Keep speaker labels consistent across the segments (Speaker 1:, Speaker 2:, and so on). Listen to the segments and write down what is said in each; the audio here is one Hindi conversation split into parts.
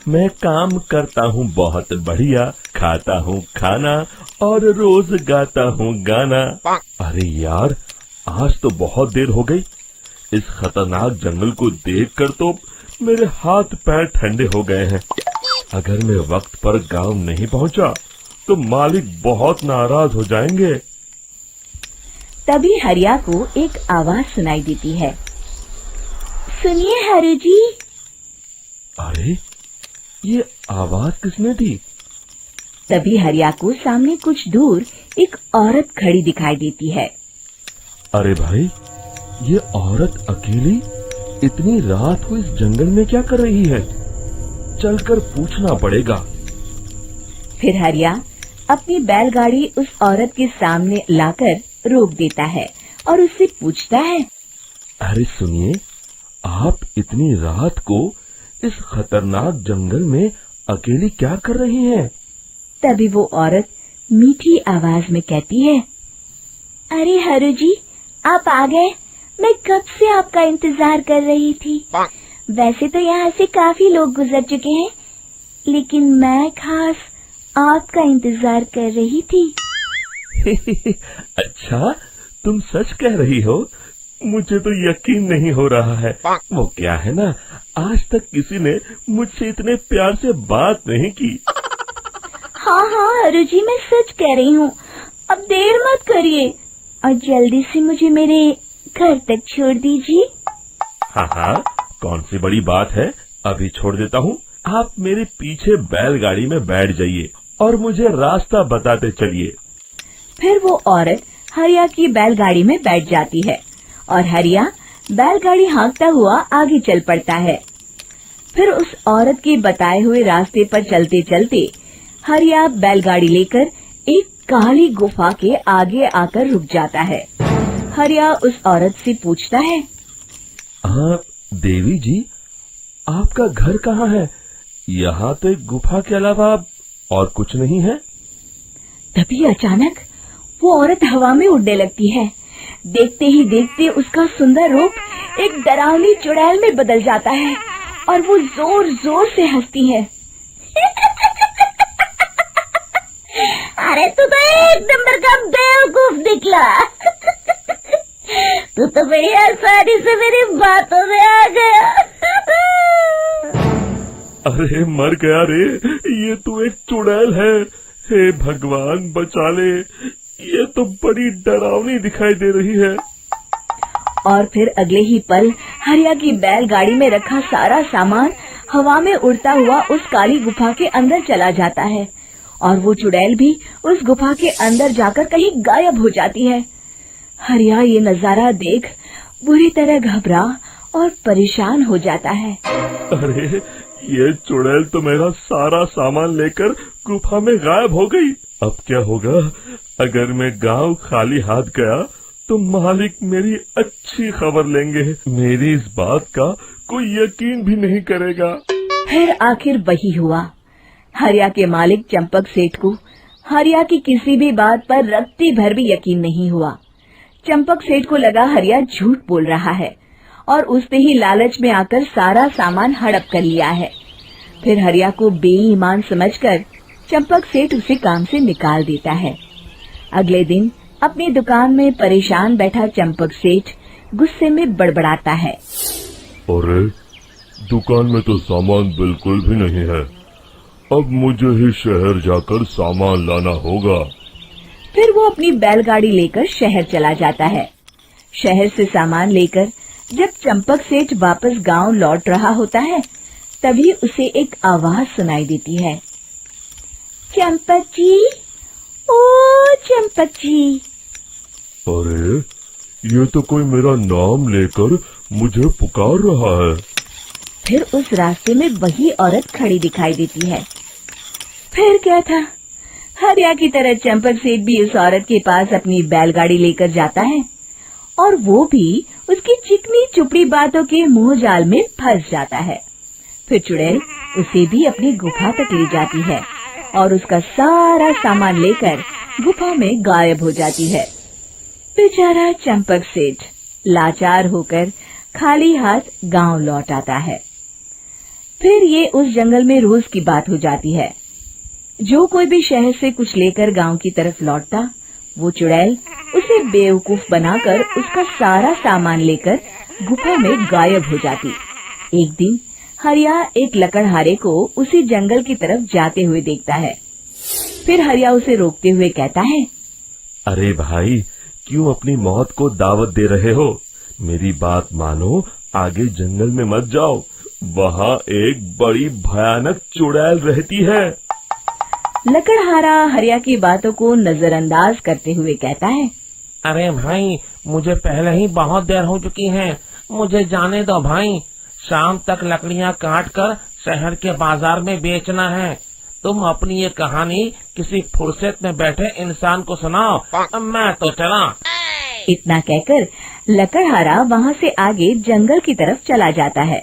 Speaker 1: मैं काम करता हूँ बहुत बढ़िया, खाता हूँ खाना और रोज गाता हूँ गाना। अरे यार, आज तो बहुत देर हो गई। इस खतरनाक जंगल को देखकर तो मेरे हाथ पैर ठंडे हो गए हैं। अगर मैं वक्त पर गांव नहीं पहुंचा तो मालिक बहुत नाराज हो जाएंगे।
Speaker 2: तभी हरिया को एक आवाज सुनाई देती है। सुनिए हरु जी।
Speaker 1: अरे, ये आवाज किसने दी?
Speaker 2: तभी हरिया को सामने कुछ दूर एक औरत खड़ी दिखाई देती है।
Speaker 1: अरे भाई, ये औरत अकेली इतनी रात को इस जंगल में क्या कर रही है? चलकर पूछना पड़ेगा।
Speaker 2: फिर हरिया अपनी बैलगाड़ी उस औरत के सामने लाकर रोक देता है और उससे पूछता है।
Speaker 1: अरे सुनिए, आप इतनी रात को इस खतरनाक जंगल में अकेली क्या कर रही हैं?
Speaker 2: तभी वो औरत मीठी आवाज में कहती है। अरे हरु जी, आप आ गए। मैं कब से आपका इंतजार कर रही थी। वैसे तो यहाँ से काफी लोग गुजर चुके हैं, लेकिन मैं खास आपका इंतजार कर रही थी।
Speaker 1: अच्छा, तुम सच कह रही हो? मुझे तो यकीन नहीं हो रहा है। वो क्या है ना, आज तक किसी ने मुझसे इतने प्यार से बात नहीं की।
Speaker 2: हाँ हाँ हरु जी, मैं सच कह रही हूँ। अब देर मत करिए और जल्दी से मुझे मेरे घर तक छोड़ दीजिए।
Speaker 1: हाँ हाँ, कौन सी बड़ी बात है, अभी छोड़ देता हूँ। आप मेरे पीछे बैलगाड़ी में बैठ जाइए और मुझे रास्ता बताते चलिए।
Speaker 2: फिर वो औरत हरिया की बैलगाड़ी में बैठ जाती है और हरिया बैलगाड़ी हाँकता हुआ आगे चल पड़ता है। फिर उस औरत के बताए हुए रास्ते पर चलते चलते हरिया बैलगाड़ी लेकर एक काली गुफा के आगे आकर रुक जाता है। हरिया उस औरत से पूछता है।
Speaker 1: देवी जी, आपका घर कहाँ है? यहाँ तो एक गुफा के अलावा और कुछ नहीं है।
Speaker 2: तभी अचानक वो औरत हवा में उड़ने लगती है। देखते ही देखते उसका सुंदर रूप एक डरावनी चुड़ैल में बदल जाता है और वो जोर जोर से हंसती है। अरे तू तो एक नंबर का बेवकूफ निकला। तू तो बड़ी आसानी से मेरी बातों में आ गया।
Speaker 1: अरे मर गया रे, ये तो एक चुड़ैल है। हे भगवान बचा ले, ये तो बड़ी डरावनी दिखाई दे रही है।
Speaker 2: और फिर अगले ही पल हरिया की बैलगाड़ी में रखा सारा सामान हवा में उड़ता हुआ उस काली गुफा के अंदर चला जाता है और वो चुड़ैल भी उस गुफा के अंदर जाकर कहीं गायब हो जाती है। हरिया ये नजारा देख बुरी तरह घबरा और परेशान हो जाता है।
Speaker 1: अरे, ये चुड़ैल तो मेरा सारा सामान लेकर गुफा में गायब हो गई। अब क्या होगा? अगर मैं गांव खाली हाथ गया तो मालिक मेरी अच्छी खबर लेंगे। मेरी इस बात का कोई यकीन भी नहीं करेगा।
Speaker 2: फिर आखिर वही हुआ। हरिया के मालिक चंपक सेठ को हरिया की किसी भी बात पर रत्ती भर भी यकीन नहीं हुआ। चंपक सेठ को लगा हरिया झूठ बोल रहा है और उसने ही लालच में आकर सारा सामान हड़प कर लिया है। फिर हरिया को बेईमान समझकर चंपक सेठ उसे काम से निकाल देता है। अगले दिन अपनी दुकान में परेशान बैठा चंपक सेठ गुस्से में बड़बड़ाता है।
Speaker 1: अरे, दुकान में तो सामान बिल्कुल भी नहीं है। अब मुझे ही शहर जाकर सामान लाना होगा।
Speaker 2: फिर वो अपनी बैलगाड़ी लेकर शहर चला जाता है। शहर से सामान लेकर जब चंपक सेठ वापस गांव लौट रहा होता है, तभी उसे एक आवाज सुनाई देती है। चंपक जी, ओ चंपक जी।
Speaker 1: अरे, ये तो कोई मेरा नाम लेकर मुझे पुकार रहा है।
Speaker 2: फिर उस रास्ते में वही औरत खड़ी दिखाई देती है। फिर क्या था, हरिया की तरह चंपक सेठ भी उस औरत के पास अपनी बैलगाड़ी लेकर जाता है और वो भी उसकी चिकनी चुपड़ी बातों के मुंह जाल में फंस जाता है। फिर चुड़ैल उसे भी अपनी गुफा तक ले जाती है और उसका सारा सामान लेकर गुफा में गायब हो जाती है। बेचारा चंपक सेठ लाचार होकर खाली हाथ गांव लौट आता है। फिर ये उस जंगल में रोज की बात हो जाती है। जो कोई भी शहर से कुछ लेकर गांव की तरफ लौटता, वो चुड़ैल उसे बेवकूफ बनाकर उसका सारा सामान लेकर गुफा में गायब हो जाती। एक दिन हरिया एक लकड़हारे को उसी जंगल की तरफ जाते हुए देखता है। फिर हरिया उसे रोकते हुए कहता है,
Speaker 1: अरे भाई, क्यों अपनी मौत को दावत दे रहे हो? मेरी बात मानो, आगे जंगल में मत जाओ, वहाँ एक बड़ी भयानक चुड़ैल रहती है।
Speaker 2: लकड़हारा हरिया की बातों को नजरअंदाज करते हुए कहता है,
Speaker 3: अरे भाई, मुझे पहले ही बहुत देर हो चुकी है, मुझे जाने दो भाई। शाम तक लकड़ियाँ काट कर शहर के बाजार में बेचना है। तुम अपनी ये कहानी किसी फुर्सत में बैठे इंसान को सुनाओ, मैं तो चला।
Speaker 2: इतना कहकर लकड़हारा वहाँ से आगे जंगल की तरफ चला जाता है।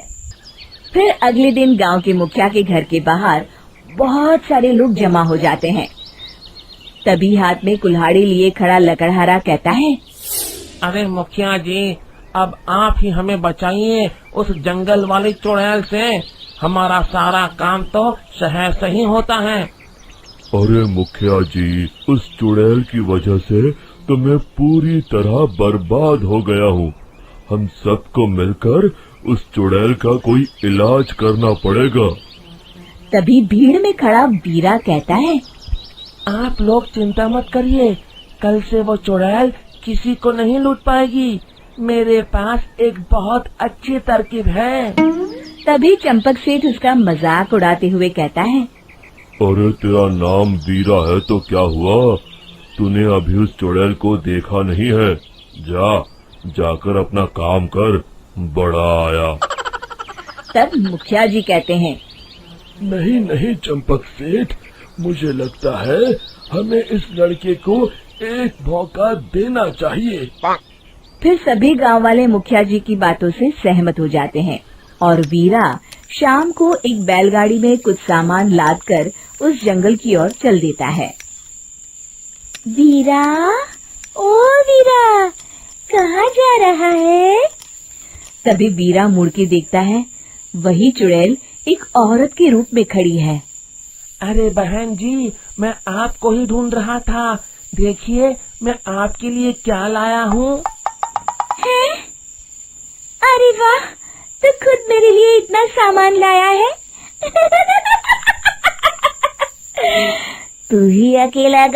Speaker 2: फिर अगले दिन गांव के मुखिया के घर के बाहर बहुत सारे लोग जमा हो जाते हैं। तभी हाथ में कुल्हाड़ी लिए खड़ा लकड़हारा कहता है,
Speaker 3: अरे मुखिया जी, अब आप ही हमें बचाइए उस जंगल वाली चुड़ैल से। हमारा सारा काम तो शहर से ही होता है।
Speaker 1: अरे मुखिया जी, उस चुड़ैल की वजह से तो मैं पूरी तरह बर्बाद हो गया हूँ। हम सबको मिलकर उस चुड़ैल का कोई इलाज करना पड़ेगा।
Speaker 2: तभी भीड़ में खड़ा वीरा कहता है,
Speaker 3: आप लोग चिंता मत करिए, कल से वो चुड़ैल किसी को नहीं लूट पाएगी। मेरे पास एक बहुत अच्छी तरकीब है।
Speaker 2: तभी चंपक सेठ उसका मजाक उड़ाते हुए कहता है,
Speaker 1: अरे तेरा नाम वीरा है तो क्या हुआ? तूने अभी उस चुड़ैल को देखा नहीं है? जाकर अपना काम कर, बड़ा आया।
Speaker 2: तब मुखिया जी कहते हैं,
Speaker 1: नहीं नहीं चंपक सेठ, मुझे लगता है हमें इस लड़के को एक मौका देना चाहिए।
Speaker 2: फिर सभी गांव वाले मुखिया जी की बातों से सहमत हो जाते हैं और वीरा शाम को एक बैलगाड़ी में कुछ सामान लादकर उस जंगल की ओर चल देता है। वीरा, ओ वीरा, कहाँ जा रहा है? तभी वीरा मुड़ के देखता है, वही चुड़ैल एक औरत के रूप में खड़ी है।
Speaker 3: अरे बहन जी, मैं आपको ही ढूंढ रहा था। देखिए, मैं आपके लिए क्या लाया हूँ।
Speaker 2: अरे वाह, तो खुद मेरे लिए इतना सामान लाया है। तू ही अकेला